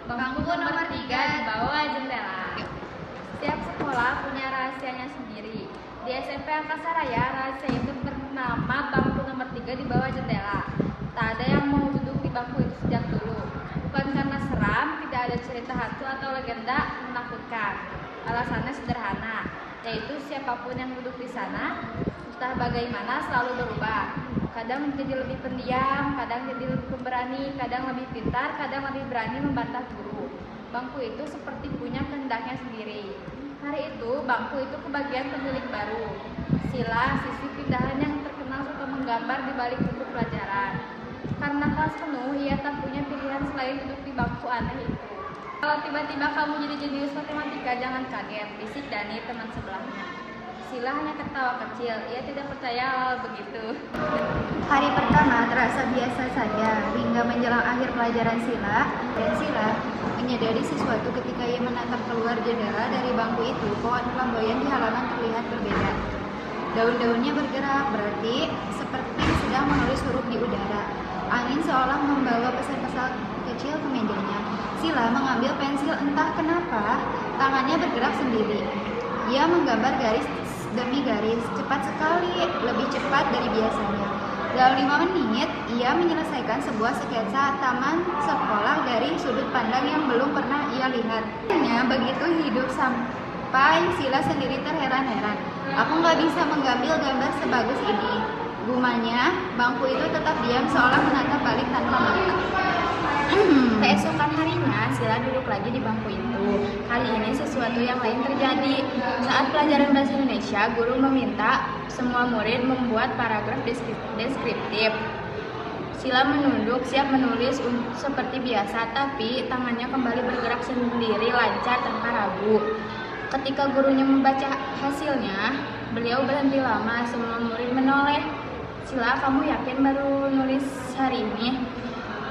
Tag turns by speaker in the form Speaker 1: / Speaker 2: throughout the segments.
Speaker 1: Bangku nomor 3 di bawah jendela. Setiap sekolah punya rahasianya sendiri. Di SMP Angkasa Raya, rahasia itu bernama bangku nomor 3 di bawah jendela. Tak ada yang mau duduk di bangku itu sejak dulu. Bukan karena seram, tidak ada cerita hantu atau legenda menakutkan. Alasannya sederhana, yaitu siapapun yang duduk di sana, entah bagaimana selalu berubah. Kadang menjadi lebih pendiam, kadang jadi lebih pemberani, kadang lebih pintar, kadang lebih berani membantah guru. Bangku itu seperti punya kehendaknya sendiri. Hari itu, bangku itu kebagian pemilik baru. Sila, sisi pindahan yang terkenal suka menggambar di balik buku pelajaran. Karena kelas penuh, ia tak punya pilihan selain duduk di bangku aneh itu. Kalau tiba-tiba kamu jadi jenius matematika, jangan kaget, bisik Dani teman sebelahnya. Sila hanya tertawa kecil, ia tidak percaya hal begitu.
Speaker 2: Hari pertama terasa biasa saja, hingga menjelang akhir pelajaran Sila menyadari sesuatu ketika ia menatap keluar jendela dari bangku itu. Pohon flamboyan di halaman terlihat berbeda. Daun-daunnya bergerak, berarti seperti sedang menulis huruf di udara. Angin seolah membawa pesan-pesan kecil ke mejanya. Sila mengambil pensil, entah kenapa tangannya bergerak sendiri. Ia menggambar garis demi garis, cepat sekali, lebih cepat dari biasanya. Dalam 5 menit, ia menyelesaikan sebuah sketsa taman sekolah dari sudut pandang yang belum pernah ia lihat. Akhirnya begitu hidup sampai Sila sendiri terheran-heran. Aku nggak bisa mengambil gambar sebagus ini. Gumanya, bangku itu tetap diam seolah menatap balik tanpa mata.
Speaker 1: Keesokan harinya, Sila duduk lagi di bangku itu. Kali ini sesuatu yang lain terjadi. Saat pelajaran bahasa Indonesia, guru meminta semua murid membuat paragraf deskriptif. Sila menunduk, siap menulis seperti biasa, tapi tangannya kembali bergerak sendiri lancar tanpa ragu. Ketika gurunya membaca hasilnya, beliau berhenti lama. Semua murid menoleh. Sila, kamu yakin baru nulis hari ini?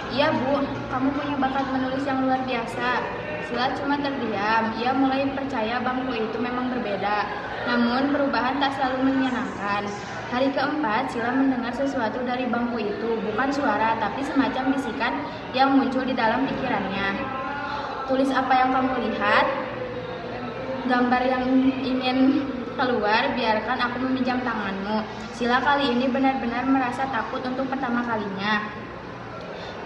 Speaker 1: Iya Bu, kamu punya bakat menulis yang luar biasa. Sila cuma terdiam. Ia mulai percaya bangku itu memang berbeda. Namun perubahan tak selalu menyenangkan. Hari keempat, Sila mendengar sesuatu dari bangku itu. Bukan suara, tapi semacam bisikan yang muncul di dalam pikirannya. Tulis apa yang kamu lihat. Gambar yang ingin keluar, biarkan aku meminjam tanganmu. Sila kali ini benar-benar merasa takut untuk pertama kalinya.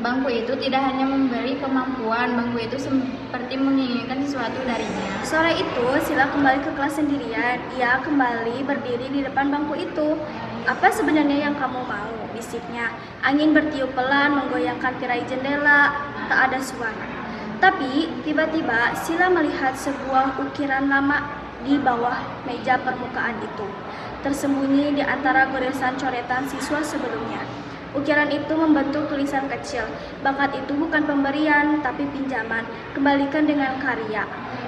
Speaker 1: Bangku itu tidak hanya memberi kemampuan, bangku itu seperti menginginkan sesuatu darinya.
Speaker 3: Sore itu, Sila kembali ke kelas sendirian. Ia kembali berdiri di depan bangku itu. Apa sebenarnya yang kamu mau? Bisiknya. Angin bertiup pelan menggoyangkan tirai jendela. Tak ada suara. Tapi, tiba-tiba Sila melihat sebuah ukiran lama di bawah meja permukaan itu. Tersembunyi di antara goresan coretan siswa sebelumnya. Ukiran itu membentuk tulisan kecil. Bakat itu bukan pemberian, tapi pinjaman. Kembalikan dengan karya.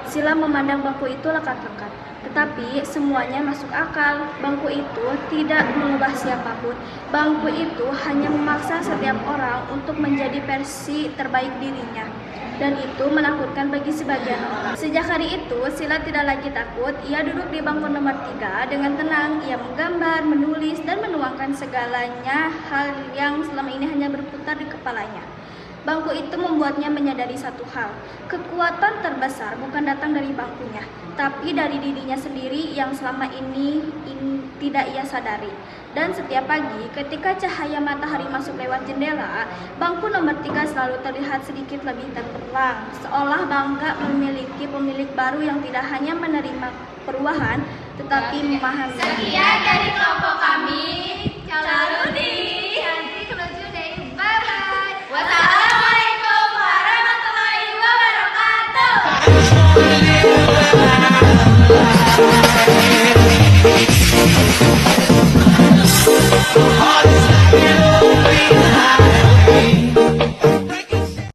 Speaker 3: Sila memandang bangku itu lekat-lekat. Tetapi semuanya masuk akal. Bangku itu tidak mengubah siapapun. Bangku itu hanya memaksa setiap orang untuk menjadi versi terbaik dirinya. Dan itu menakutkan bagi sebagian orang. Sejak hari itu, Sila tidak lagi takut. Ia duduk di bangku nomor 3 dengan tenang. Ia menggambar, menulis, dan menuangkan segalanya hal yang selama ini hanya berputar di kepalanya. Bangku itu membuatnya menyadari satu hal. Kekuatan terbesar bukan datang dari bangkunya, tapi dari dirinya sendiri yang selama ini tidak ia sadari. Dan setiap pagi ketika cahaya matahari masuk lewat jendela, bangku nomor 3 selalu terlihat sedikit lebih terang, seolah bangga memiliki pemilik baru yang tidak hanya menerima perubahan, tetapi memahami.
Speaker 1: Sekian dari kelompok kami. Caludi. Bye-bye. Wassalamualaikum warahmatullahi wabarakatuh.